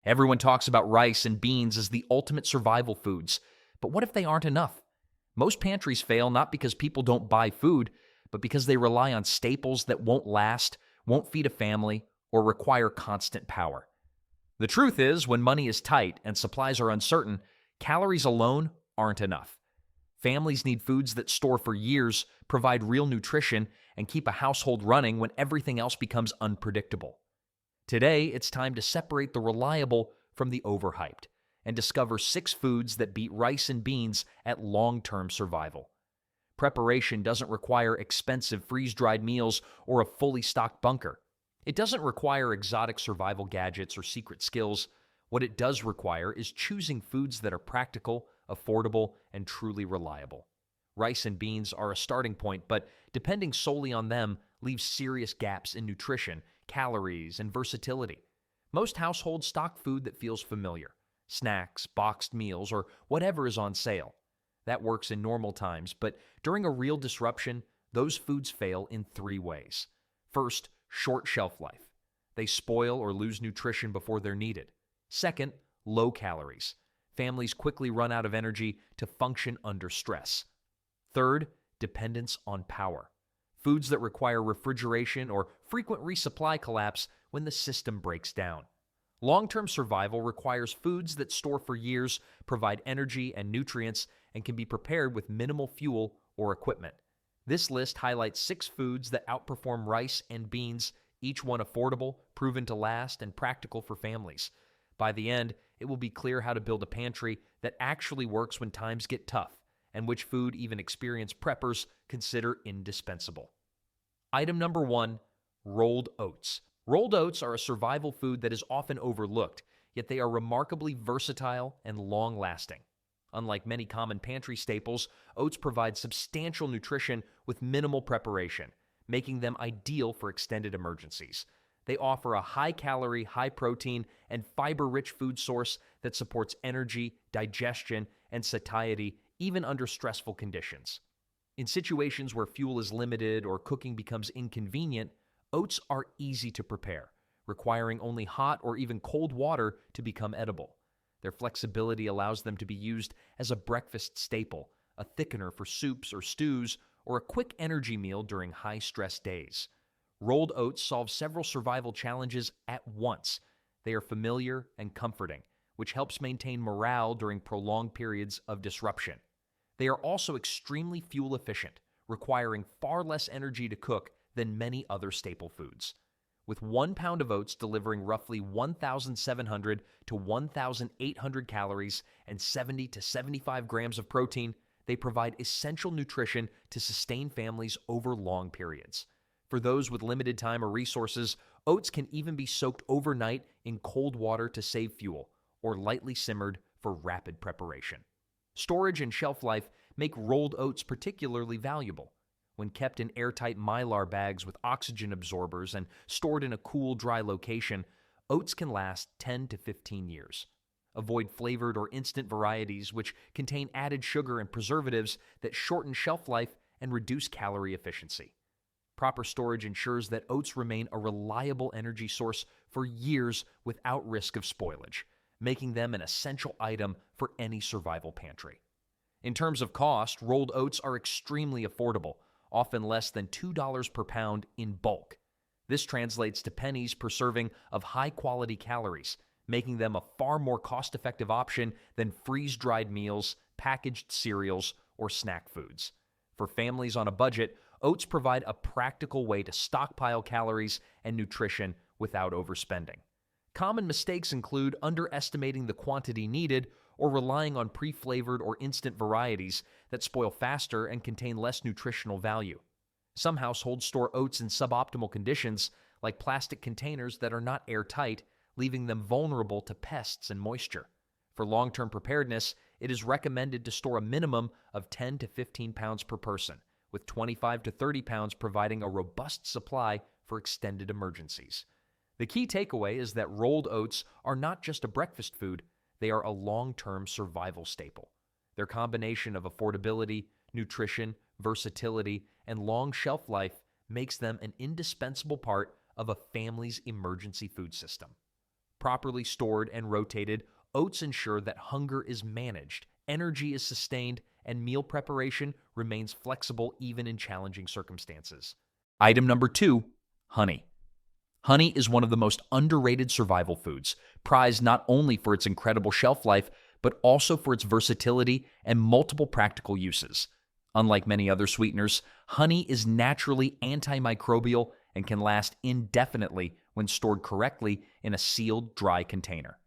Everyone talks about rice and beans as the ultimate survival foods, but what if they aren't enough? Most pantries fail not because people don't buy food, but because they rely on staples that won't last, won't feed a family, or require constant power. The truth is, when money is tight and supplies are uncertain, calories alone aren't enough. Families need foods that store for years, provide real nutrition, and keep a household running when everything else becomes unpredictable. Today, it's time to separate the reliable from the overhyped and discover 6 foods that beat rice and beans at long-term survival. Preparation doesn't require expensive freeze-dried meals or a fully stocked bunker. It doesn't require exotic survival gadgets or secret skills. What it does require is choosing foods that are practical, affordable, and truly reliable. Rice and beans are a starting point, but depending solely on them leaves serious gaps in nutrition, calories, and versatility. Most households stock food that feels familiar: snacks, boxed meals, or whatever is on sale. That works in normal times, but during a real disruption, those foods fail in 3 ways. First, short shelf life. They spoil or lose nutrition before they're needed. Second, low calories. Families quickly run out of energy to function under stress. Third, dependence on power. Foods that require refrigeration or frequent resupply collapse when the system breaks down. Long-term survival requires foods that store for years, provide energy and nutrients, and can be prepared with minimal fuel or equipment. This list highlights 6 foods that outperform rice and beans, each one affordable, proven to last, and practical for families. By the end, it will be clear how to build a pantry that actually works when times get tough, and which food even experienced preppers consider indispensable. Item number 1, rolled oats. Rolled oats are a survival food that is often overlooked, yet they are remarkably versatile and long-lasting. Unlike many common pantry staples, oats provide substantial nutrition with minimal preparation, making them ideal for extended emergencies. They offer a high-calorie, high-protein, and fiber-rich food source that supports energy, digestion, and satiety even under stressful conditions. In situations where fuel is limited or cooking becomes inconvenient, oats are easy to prepare, requiring only hot or even cold water to become edible. Their flexibility allows them to be used as a breakfast staple, a thickener for soups or stews, or a quick energy meal during high-stress days. Rolled oats solve several survival challenges at once. They are familiar and comforting, which helps maintain morale during prolonged periods of disruption. They are also extremely fuel efficient, requiring far less energy to cook than many other staple foods. With 1 pound of oats delivering roughly 1,700 to 1,800 calories and 70 to 75 grams of protein, they provide essential nutrition to sustain families over long periods. For those with limited time or resources, oats can even be soaked overnight in cold water to save fuel, or lightly simmered for rapid preparation. Storage and shelf life make rolled oats particularly valuable. When kept in airtight mylar bags with oxygen absorbers and stored in a cool, dry location, oats can last 10 to 15 years. Avoid flavored or instant varieties which contain added sugar and preservatives that shorten shelf life and reduce calorie efficiency. Proper storage ensures that oats remain a reliable energy source for years without risk of spoilage, making them an essential item for any survival pantry. In terms of cost, rolled oats are extremely affordable, often less than $2 per pound in bulk. This translates to pennies per serving of high-quality calories, making them a far more cost-effective option than freeze-dried meals, packaged cereals, or snack foods. For families on a budget, oats provide a practical way to stockpile calories and nutrition without overspending. Common mistakes include underestimating the quantity needed or relying on pre-flavored or instant varieties that spoil faster and contain less nutritional value. Some households store oats in suboptimal conditions, like plastic containers that are not airtight, leaving them vulnerable to pests and moisture. For long-term preparedness, it is recommended to store a minimum of 10 to 15 pounds per person, with 25 to 30 pounds providing a robust supply for extended emergencies. The key takeaway is that rolled oats are not just a breakfast food, they are a long-term survival staple. Their combination of affordability, nutrition, versatility, and long shelf life makes them an indispensable part of a family's emergency food system. Properly stored and rotated, oats ensure that hunger is managed, energy is sustained, and meal preparation remains flexible even in challenging circumstances. Item number 2, honey. Honey is one of the most underrated survival foods, prized not only for its incredible shelf life, but also for its versatility and multiple practical uses. Unlike many other sweeteners, honey is naturally antimicrobial and can last indefinitely when stored correctly in a sealed, dry container.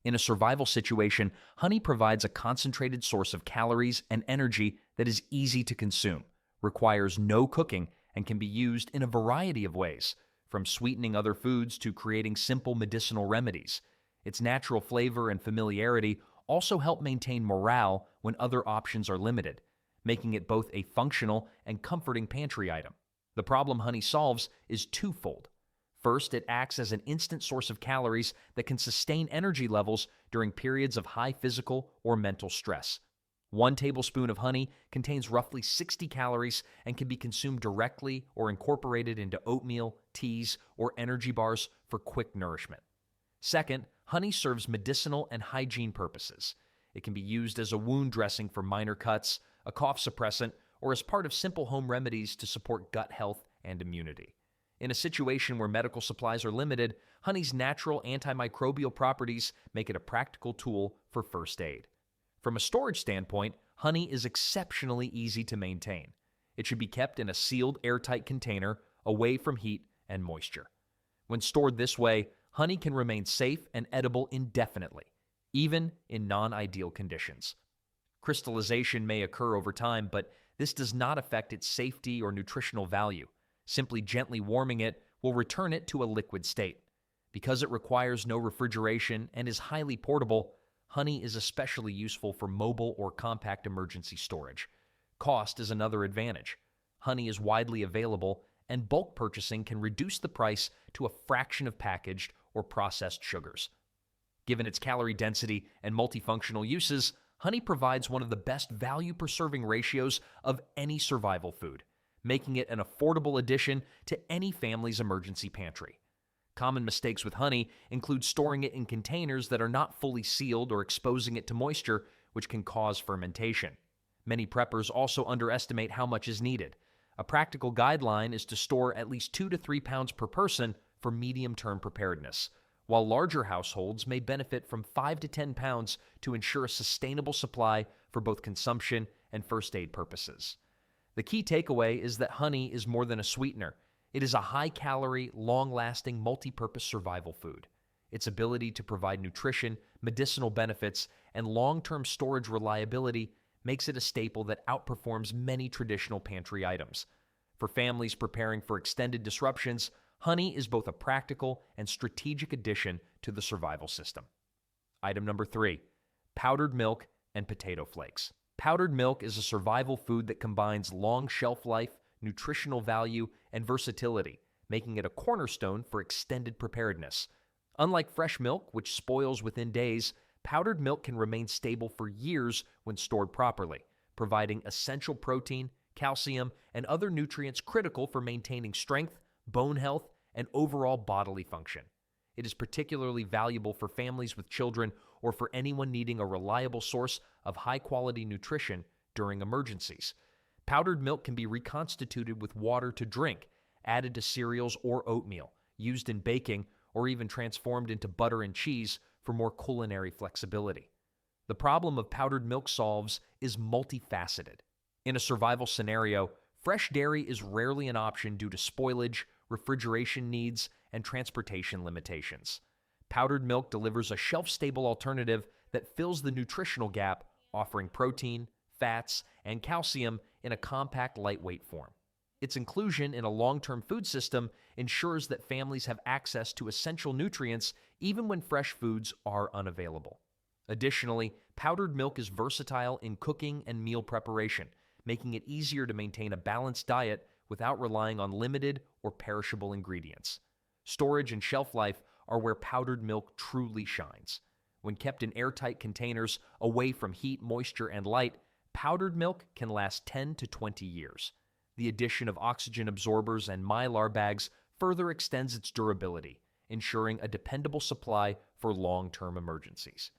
In a survival situation, honey provides a concentrated source of calories and energy that is easy to consume, requires no cooking, and can be used in a variety of ways, from sweetening other foods to creating simple medicinal remedies. Its natural flavor and familiarity also help maintain morale when other options are limited, making it both a functional and comforting pantry item. The problem honey solves is twofold. First, it acts as an instant source of calories that can sustain energy levels during periods of high physical or mental stress. 1 tablespoon of honey contains roughly 60 calories and can be consumed directly or incorporated into oatmeal, teas, or energy bars for quick nourishment. Second, honey serves medicinal and hygiene purposes. It can be used as a wound dressing for minor cuts, a cough suppressant, or as part of simple home remedies to support gut health and immunity. In a situation where medical supplies are limited, honey's natural antimicrobial properties make it a practical tool for first aid. From a storage standpoint, honey is exceptionally easy to maintain. It should be kept in a sealed, airtight container away from heat and moisture. When stored this way, honey can remain safe and edible indefinitely, even in non-ideal conditions. Crystallization may occur over time, but this does not affect its safety or nutritional value. Simply gently warming it will return it to a liquid state. Because it requires no refrigeration and is highly portable, honey is especially useful for mobile or compact emergency storage. Cost is another advantage. Honey is widely available, and bulk purchasing can reduce the price to a fraction of packaged or processed sugars. Given its calorie density and multifunctional uses, honey provides one of the best value per serving ratios of any survival food, making it an affordable addition to any family's emergency pantry. Common mistakes with honey include storing it in containers that are not fully sealed or exposing it to moisture, which can cause fermentation. Many preppers also underestimate how much is needed. A practical guideline is to store at least 2 to 3 pounds per person for medium-term preparedness, while larger households may benefit from 5 to 10 pounds to ensure a sustainable supply for both consumption and first aid purposes. The key takeaway is that honey is more than a sweetener. It is a high-calorie, long-lasting, multi-purpose survival food. Its ability to provide nutrition, medicinal benefits, and long-term storage reliability makes it a staple that outperforms many traditional pantry items. For families preparing for extended disruptions, honey is both a practical and strategic addition to the survival system. Item number 3, powdered milk and potato flakes. Powdered milk is a survival food that combines long shelf life, nutritional value, and versatility, making it a cornerstone for extended preparedness. Unlike fresh milk, which spoils within days, powdered milk can remain stable for years when stored properly, providing essential protein, calcium, and other nutrients critical for maintaining strength, bone health, and overall bodily function. It is particularly valuable for families with children or for anyone needing a reliable source of high-quality nutrition during emergencies. Powdered milk can be reconstituted with water to drink, added to cereals or oatmeal, used in baking, or even transformed into butter and cheese for more culinary flexibility. The problem of powdered milk solves is multifaceted. In a survival scenario, fresh dairy is rarely an option due to spoilage, refrigeration needs, and transportation limitations. Powdered milk delivers a shelf-stable alternative that fills the nutritional gap, offering protein, fats, and calcium in a compact, lightweight form. Its inclusion in a long-term food system ensures that families have access to essential nutrients even when fresh foods are unavailable. Additionally, powdered milk is versatile in cooking and meal preparation, making it easier to maintain a balanced diet without relying on limited or perishable ingredients. Storage and shelf life are where powdered milk truly shines. When kept in airtight containers away from heat, moisture, and light, powdered milk can last 10 to 20 years. The addition of oxygen absorbers and mylar bags further extends its durability, ensuring a dependable supply for long-term emergencies.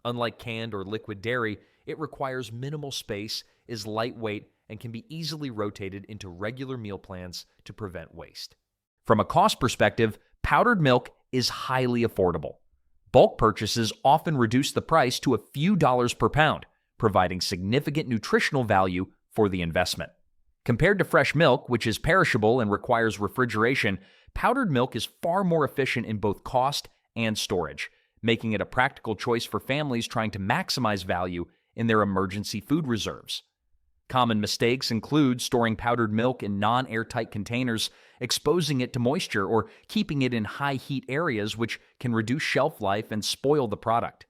Unlike canned or liquid dairy, it requires minimal space, is lightweight, and can be easily rotated into regular meal plans to prevent waste. From a cost perspective, powdered milk is highly affordable. Bulk purchases often reduce the price to a few dollars per pound, providing significant nutritional value for the investment. Compared to fresh milk, which is perishable and requires refrigeration, powdered milk is far more efficient in both cost and storage, making it a practical choice for families trying to maximize value in their emergency food reserves. Common mistakes include storing powdered milk in non-airtight containers, exposing it to moisture, or keeping it in high-heat areas, which can reduce shelf life and spoil the product.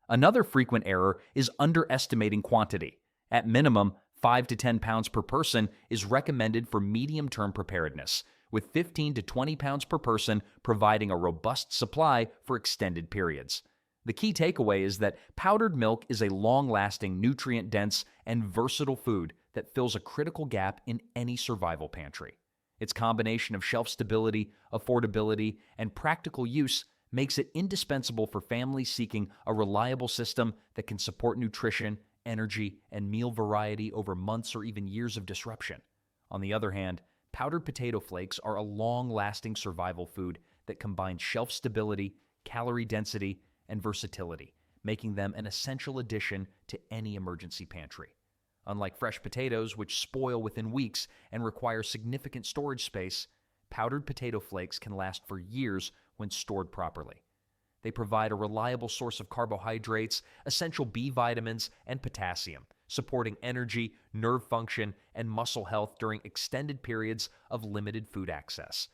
Another frequent error is underestimating quantity. At minimum, 5 to 10 pounds per person is recommended for medium-term preparedness, with 15 to 20 pounds per person providing a robust supply for extended periods. The key takeaway is that powdered milk is a long-lasting, nutrient-dense, and versatile food that fills a critical gap in any survival pantry. Its combination of shelf stability, affordability, and practical use makes it indispensable for families seeking a reliable system that can support nutrition, energy, and meal variety over months or even years of disruption. On the other hand, powdered potato flakes are a long-lasting survival food that combines shelf stability, calorie density, and versatility, making them an essential addition to any emergency pantry. Unlike fresh potatoes, which spoil within weeks and require significant storage space, powdered potato flakes can last for years when stored properly. They provide a reliable source of carbohydrates, essential B vitamins, and potassium, supporting energy, nerve function, and muscle health during extended periods of limited food access.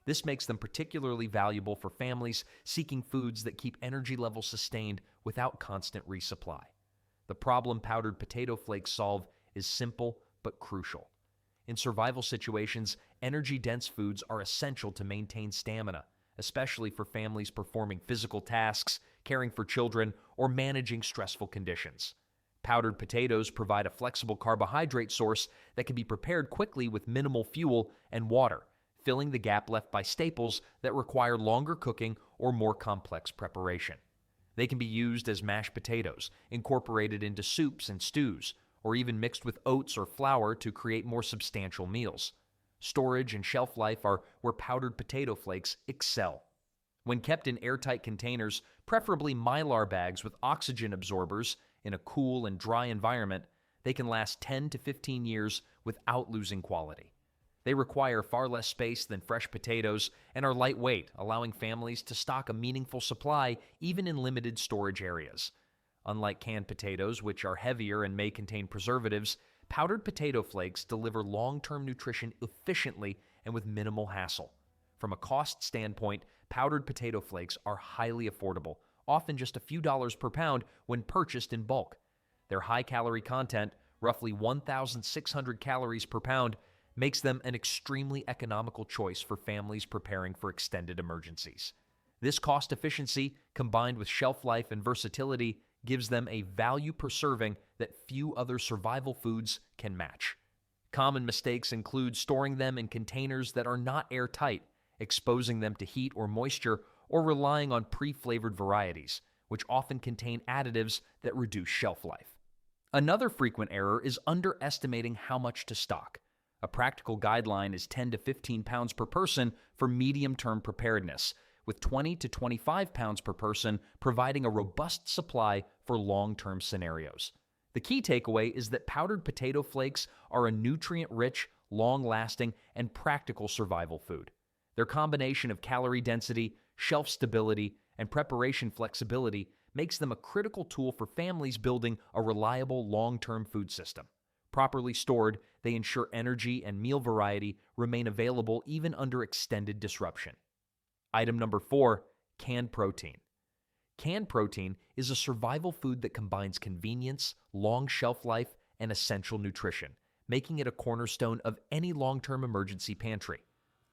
This makes them particularly valuable for families seeking foods that keep energy levels sustained without constant resupply. The problem powdered potato flakes solve is simple but crucial. In survival situations, energy-dense foods are essential to maintain stamina, especially for families performing physical tasks, caring for children, or managing stressful conditions. Powdered potatoes provide a flexible carbohydrate source that can be prepared quickly with minimal fuel and water, filling the gap left by staples that require longer cooking or more complex preparation. They can be used as mashed potatoes, incorporated into soups and stews, or even mixed with oats or flour to create more substantial meals. Storage and shelf life are where powdered potato flakes excel. When kept in airtight containers, preferably Mylar bags with oxygen absorbers in a cool and dry environment, they can last 10 to 15 years without losing quality. They require far less space than fresh potatoes and are lightweight, allowing families to stock a meaningful supply even in limited storage areas. Unlike canned potatoes, which are heavier and may contain preservatives, powdered potato flakes deliver long-term nutrition efficiently and with minimal hassle. From a cost standpoint, powdered potato flakes are highly affordable, often just a few dollars per pound when purchased in bulk. Their high-calorie content, roughly 1,600 calories per pound, makes them an extremely economical choice for families preparing for extended emergencies. This cost efficiency, combined with shelf life and versatility, gives them a value per serving that few other survival foods can match. Common mistakes include storing them in containers that are not airtight, exposing them to heat or moisture, or relying on pre-flavored varieties, which often contain additives that reduce shelf life. Another frequent error is underestimating how much to stock. A practical guideline is 10 to 15 pounds per person for medium-term preparedness, with 20 to 25 pounds per person providing a robust supply for long-term scenarios. The key takeaway is that powdered potato flakes are a nutrient-rich, long-lasting, and practical survival food. Their combination of calorie density, shelf stability, and preparation flexibility makes them a critical tool for families building a reliable long-term food system. Properly stored, they ensure energy and meal variety remain available even under extended disruption. Item number 4, canned protein. Canned protein is a survival food that combines convenience, long shelf life, and essential nutrition, making it a cornerstone of any long-term emergency pantry.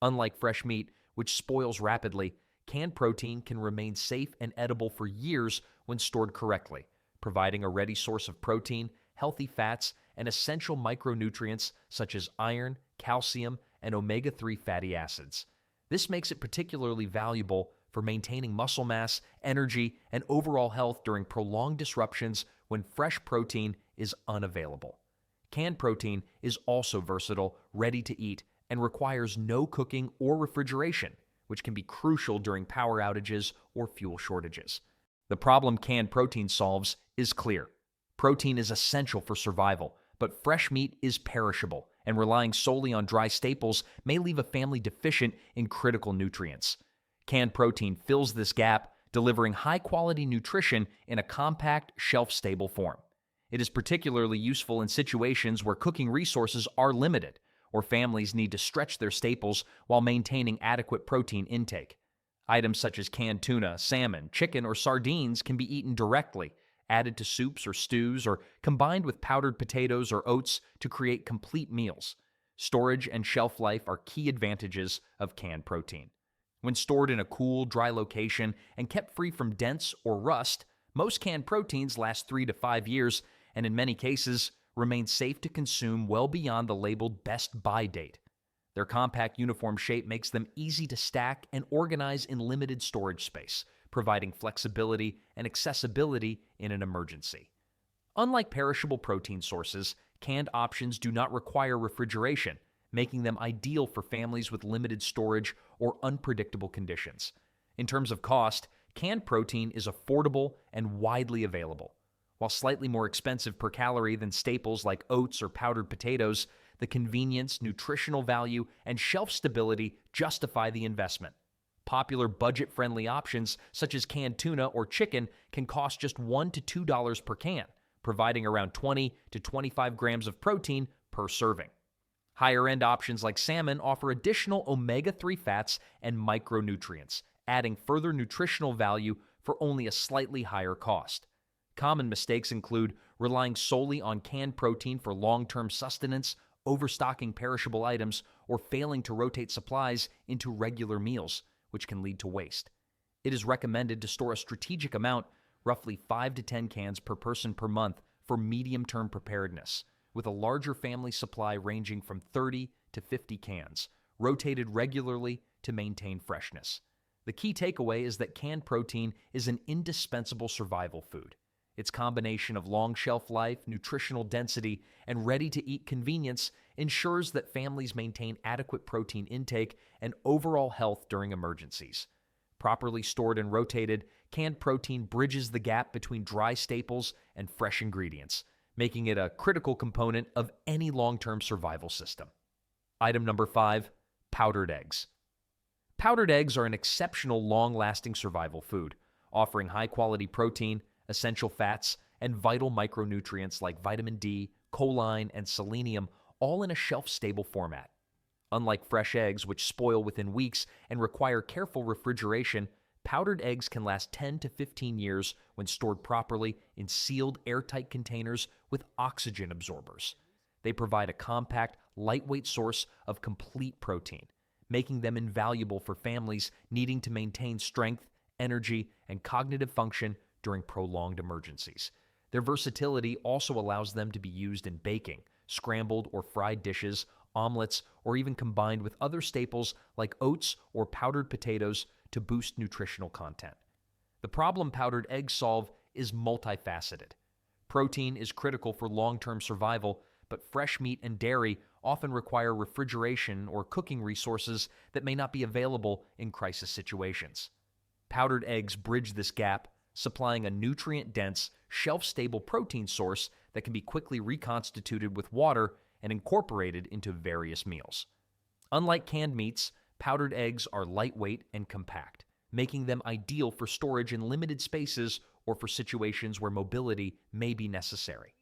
Unlike fresh meat, which spoils rapidly, canned protein can remain safe and edible for years when stored correctly, providing a ready source of protein, healthy fats, and essential micronutrients such as iron, calcium, and omega-3 fatty acids. This makes it particularly valuable for maintaining muscle mass, energy, and overall health during prolonged disruptions when fresh protein is unavailable. Canned protein is also versatile, ready to eat, and requires no cooking or refrigeration, which can be crucial during power outages or fuel shortages. The problem canned protein solves is clear. Protein is essential for survival, but fresh meat is perishable, and relying solely on dry staples may leave a family deficient in critical nutrients. Canned protein fills this gap, delivering high-quality nutrition in a compact, shelf-stable form. It is particularly useful in situations where cooking resources are limited, or families need to stretch their staples while maintaining adequate protein intake. Items such as canned tuna, salmon, chicken, or sardines can be eaten directly, added to soups or stews, or combined with powdered potatoes or oats to create complete meals. Storage and shelf life are key advantages of canned protein. When stored in a cool, dry location and kept free from dents or rust, most canned proteins last 3 to 5 years and in many cases remain safe to consume well beyond the labeled best buy date. Their compact uniform shape makes them easy to stack and organize in limited storage space, providing flexibility and accessibility in an emergency. Unlike perishable protein sources, canned options do not require refrigeration, making them ideal for families with limited storage or unpredictable conditions. In terms of cost, canned protein is affordable and widely available. While slightly more expensive per calorie than staples like oats or powdered potatoes, the convenience, nutritional value, and shelf stability justify the investment. Popular budget-friendly options such as canned tuna or chicken can cost just $1 to $2 per can, providing around 20 to 25 grams of protein per serving. Higher-end options like salmon offer additional omega-3 fats and micronutrients, adding further nutritional value for only a slightly higher cost. Common mistakes include relying solely on canned protein for long-term sustenance, overstocking perishable items, or failing to rotate supplies into regular meals, which can lead to waste. It is recommended to store a strategic amount, roughly 5 to 10 cans per person per month, for medium-term preparedness, with a larger family supply ranging from 30 to 50 cans, rotated regularly to maintain freshness. The key takeaway is that canned protein is an indispensable survival food. Its combination of long shelf life, nutritional density, and ready-to-eat convenience ensures that families maintain adequate protein intake and overall health during emergencies. Properly stored and rotated, canned protein bridges the gap between dry staples and fresh ingredients, making it a critical component of any long-term survival system. Item number 5, powdered eggs. Powdered eggs are an exceptional long-lasting survival food, offering high-quality protein, essential fats, and vital micronutrients like vitamin D, choline, and selenium, all in a shelf-stable format. Unlike fresh eggs, which spoil within weeks and require careful refrigeration, powdered eggs can last 10 to 15 years when stored properly in sealed, airtight containers with oxygen absorbers. They provide a compact, lightweight source of complete protein, making them invaluable for families needing to maintain strength, energy, and cognitive function during prolonged emergencies. Their versatility also allows them to be used in baking, scrambled or fried dishes, omelets, or even combined with other staples like oats or powdered potatoes to boost nutritional content. The problem powdered eggs solve is multifaceted. Protein is critical for long-term survival, but fresh meat and dairy often require refrigeration or cooking resources that may not be available in crisis situations. Powdered eggs bridge this gap, supplying a nutrient-dense, shelf-stable protein source that can be quickly reconstituted with water and incorporated into various meals. Unlike canned meats, powdered eggs are lightweight and compact, making them ideal for storage in limited spaces or for situations where mobility may be necessary.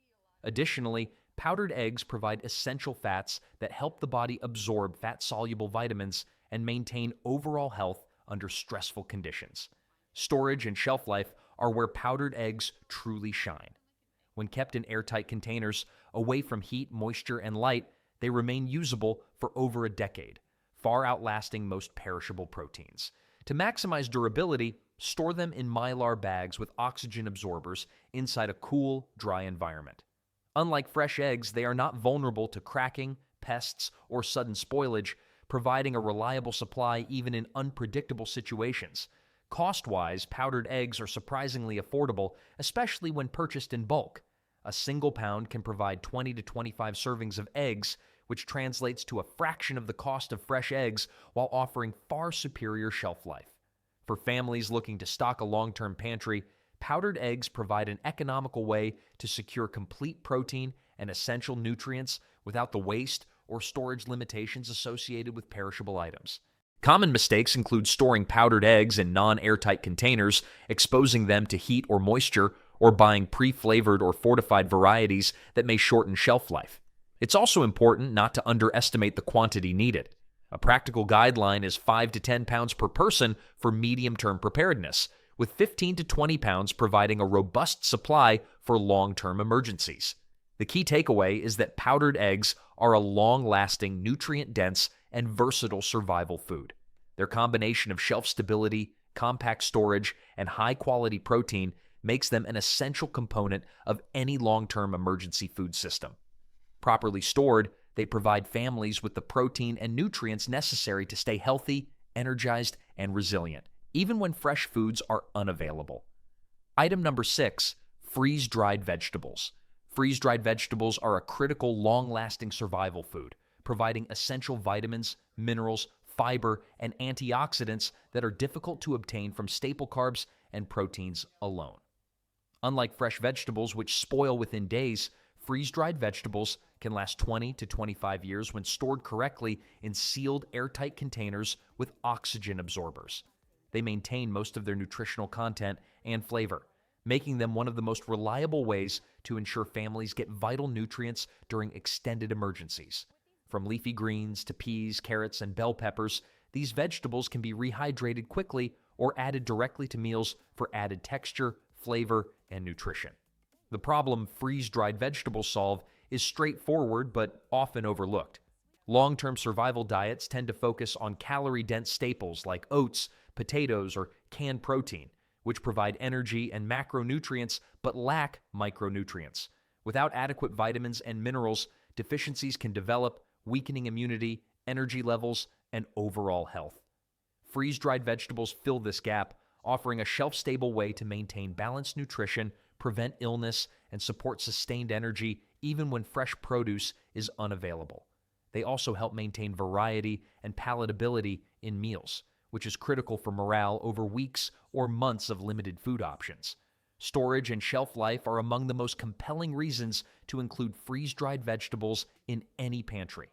Additionally, powdered eggs provide essential fats that help the body absorb fat-soluble vitamins and maintain overall health under stressful conditions. Storage and shelf life are where powdered eggs truly shine. When kept in airtight containers, away from heat, moisture, and light, they remain usable for over a decade, far outlasting most perishable proteins. To maximize durability, store them in Mylar bags with oxygen absorbers inside a cool, dry environment. Unlike fresh eggs, they are not vulnerable to cracking, pests, or sudden spoilage, providing a reliable supply even in unpredictable situations. Cost-wise, powdered eggs are surprisingly affordable, especially when purchased in bulk. A single pound can provide 20 to 25 servings of eggs, which translates to a fraction of the cost of fresh eggs while offering far superior shelf life. For families looking to stock a long-term pantry, powdered eggs provide an economical way to secure complete protein and essential nutrients without the waste or storage limitations associated with perishable items. Common mistakes include storing powdered eggs in non-airtight containers, exposing them to heat or moisture, or buying pre-flavored or fortified varieties that may shorten shelf life. It's also important not to underestimate the quantity needed. A practical guideline is 5 to 10 pounds per person for medium-term preparedness, with 15 to 20 pounds providing a robust supply for long-term emergencies. The key takeaway is that powdered eggs are a long-lasting, nutrient-dense, and versatile survival food. Their combination of shelf stability, compact storage, and high-quality protein makes them an essential component of any long-term emergency food system. Properly stored, they provide families with the protein and nutrients necessary to stay healthy, energized, and resilient, even when fresh foods are unavailable. Item number 6, freeze-dried vegetables. Freeze-dried vegetables are a critical, long-lasting survival food, providing essential vitamins, minerals, fiber, and antioxidants that are difficult to obtain from staple carbs and proteins alone. Unlike fresh vegetables, which spoil within days, freeze-dried vegetables can last 20 to 25 years when stored correctly in sealed, airtight containers with oxygen absorbers. They maintain most of their nutritional content and flavor, making them one of the most reliable ways to ensure families get vital nutrients during extended emergencies. From leafy greens to peas, carrots, and bell peppers, these vegetables can be rehydrated quickly or added directly to meals for added texture, flavor, and nutrition. The problem freeze-dried vegetables solve is straightforward but often overlooked. Long-term survival diets tend to focus on calorie-dense staples like oats, potatoes, or canned protein, which provide energy and macronutrients but lack micronutrients. Without adequate vitamins and minerals, deficiencies can develop, weakening immunity, energy levels, and overall health. Freeze-dried vegetables fill this gap, offering a shelf-stable way to maintain balanced nutrition, prevent illness, and support sustained energy even when fresh produce is unavailable. They also help maintain variety and palatability in meals, which is critical for morale over weeks or months of limited food options. Storage and shelf life are among the most compelling reasons to include freeze-dried vegetables in any pantry.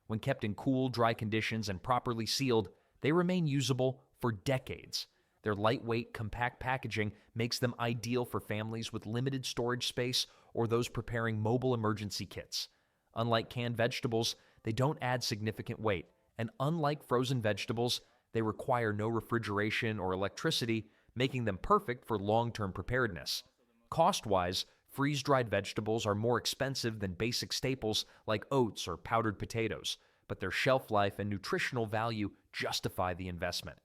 When kept in cool, dry conditions and properly sealed, they remain usable for decades. Their lightweight, compact packaging makes them ideal for families with limited storage space or those preparing mobile emergency kits. Unlike canned vegetables, they don't add significant weight, and unlike frozen vegetables, they require no refrigeration or electricity, making them perfect for long-term preparedness. Cost-wise, freeze-dried vegetables are more expensive than basic staples like oats or powdered potatoes, but their shelf life and nutritional value justify the investment.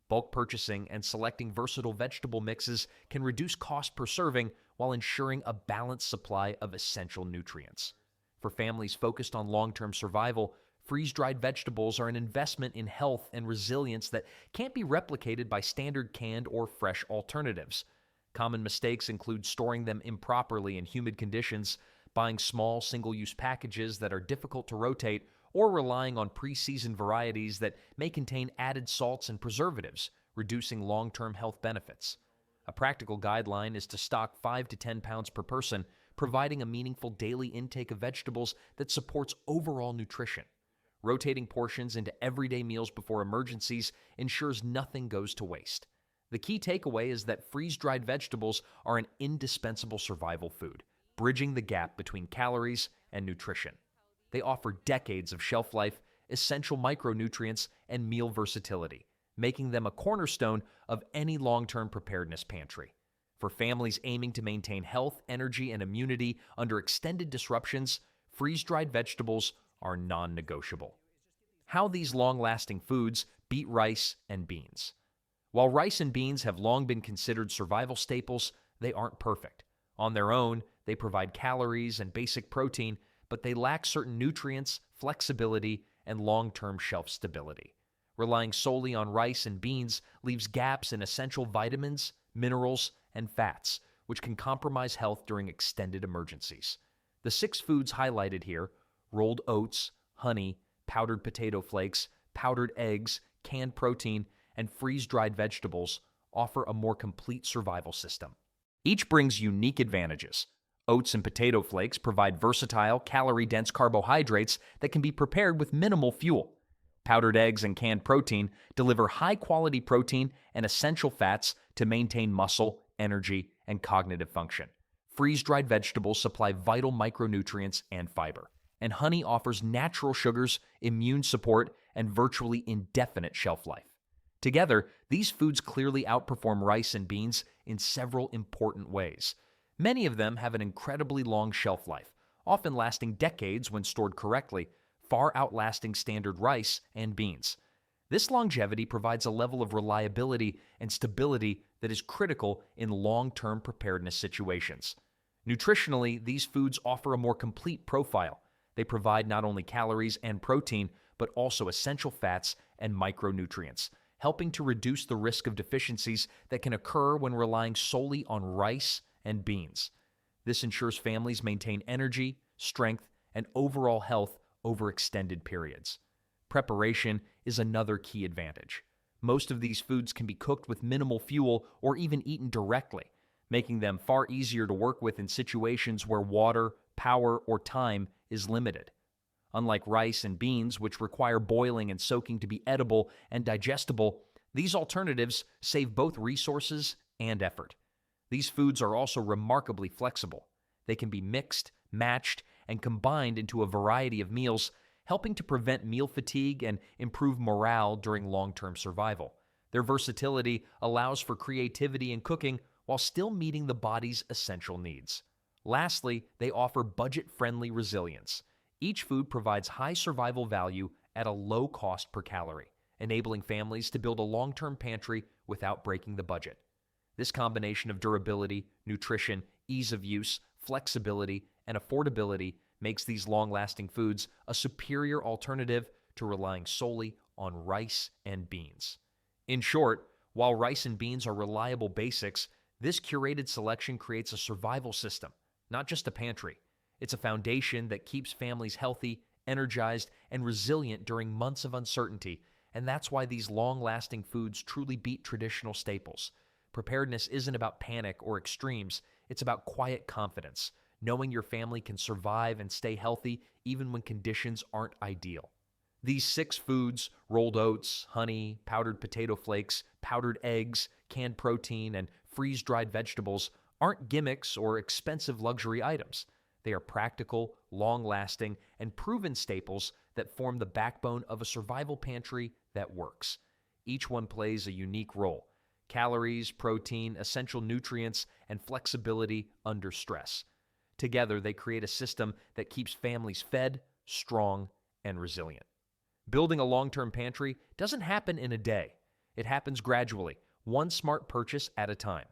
Bulk purchasing and selecting versatile vegetable mixes can reduce cost per serving while ensuring a balanced supply of essential nutrients. For families focused on long-term survival, freeze-dried vegetables are an investment in health and resilience that can't be replicated by standard canned or fresh alternatives. Common mistakes include storing them improperly in humid conditions, buying small single-use packages that are difficult to rotate, or relying on pre-seasoned varieties that may contain added salts and preservatives, reducing long-term health benefits. A practical guideline is to stock 5 to 10 pounds per person, providing a meaningful daily intake of vegetables that supports overall nutrition. Rotating portions into everyday meals before emergencies ensures nothing goes to waste. The key takeaway is that freeze-dried vegetables are an indispensable survival food, bridging the gap between calories and nutrition. They offer decades of shelf life, essential micronutrients, and meal versatility, making them a cornerstone of any long-term preparedness pantry. For families aiming to maintain health, energy, and immunity under extended disruptions, freeze-dried vegetables are non-negotiable. How these long-lasting foods beat rice and beans. While rice and beans have long been considered survival staples, they aren't perfect. On their own, they provide calories and basic protein, but they lack certain nutrients, flexibility, and long-term shelf stability. Relying solely on rice and beans leaves gaps in essential vitamins, minerals, and fats, which can compromise health during extended emergencies. The 6 foods highlighted here, rolled oats, honey, powdered potato flakes, powdered eggs, canned protein, and freeze-dried vegetables, offer a more complete survival system. Each brings unique advantages. Oats and potato flakes provide versatile, calorie-dense carbohydrates that can be prepared with minimal fuel. Powdered eggs and canned protein deliver high-quality protein and essential fats to maintain muscle, energy, and cognitive function. Freeze-dried vegetables supply vital micronutrients and fiber. And honey offers natural sugars, immune support, and virtually indefinite shelf life. Together, these foods clearly outperform rice and beans in several important ways. Many of them have an incredibly long shelf life, often lasting decades when stored correctly, far outlasting standard rice and beans. This longevity provides a level of reliability and stability that is critical in long-term preparedness situations. Nutritionally, these foods offer a more complete profile. They provide not only calories and protein, but also essential fats and micronutrients, helping to reduce the risk of deficiencies that can occur when relying solely on rice and beans. This ensures families maintain energy, strength, and overall health over extended periods. Preparation is another key advantage. Most of these foods can be cooked with minimal fuel or even eaten directly, making them far easier to work with in situations where water, power, or time is limited. Unlike rice and beans, which require boiling and soaking to be edible and digestible, these alternatives save both resources and effort. These foods are also remarkably flexible. They can be mixed, matched, and combined into a variety of meals, helping to prevent meal fatigue and improve morale during long-term survival. Their versatility allows for creativity in cooking while still meeting the body's essential needs. Lastly, they offer budget-friendly resilience. Each food provides high survival value at a low cost per calorie, enabling families to build a long-term pantry without breaking the budget. This combination of durability, nutrition, ease of use, flexibility, and affordability makes these long-lasting foods a superior alternative to relying solely on rice and beans. In short, while rice and beans are reliable basics, this curated selection creates a survival system, not just a pantry. It's a foundation that keeps families healthy, energized, and resilient during months of uncertainty, and that's why these long-lasting foods truly beat traditional staples. Preparedness isn't about panic or extremes, it's about quiet confidence, knowing your family can survive and stay healthy even when conditions aren't ideal. These 6 foods, rolled oats, honey, powdered potato flakes, powdered eggs, canned protein, and freeze-dried vegetables, aren't gimmicks or expensive luxury items. They are practical, long-lasting, and proven staples that form the backbone of a survival pantry that works. Each one plays a unique role: calories, protein, essential nutrients, and flexibility under stress. Together, they create a system that keeps families fed, strong, and resilient. Building a long-term pantry doesn't happen in a day. It happens gradually, one smart purchase at a time.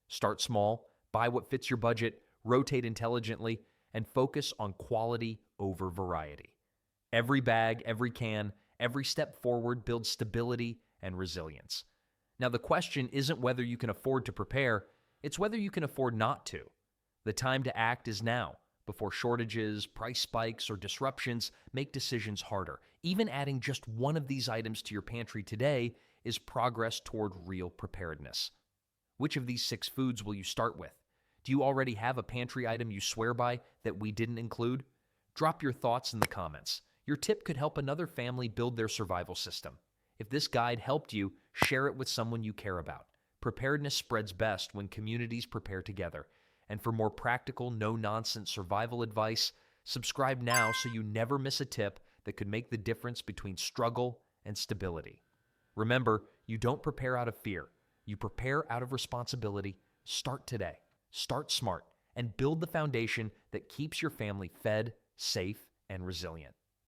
Start small, buy what fits your budget, rotate intelligently, and focus on quality over variety. Every bag, every can, every step forward builds stability and resilience. Now, the question isn't whether you can afford to prepare, it's whether you can afford not to. The time to act is now, before shortages, price spikes, or disruptions make decisions harder. Even adding just one of these items to your pantry today is progress toward real preparedness. Which of these 6 foods will you start with? Do you already have a pantry item you swear by that we didn't include? Drop your thoughts in the comments. Your tip could help another family build their survival system. If this guide helped you, share it with someone you care about. Preparedness spreads best when communities prepare together. And for more practical, no-nonsense survival advice, subscribe now so you never miss a tip that could make the difference between struggle and stability. Remember, you don't prepare out of fear. You prepare out of responsibility. Start today. Start smart and build the foundation that keeps your family fed, safe, and resilient.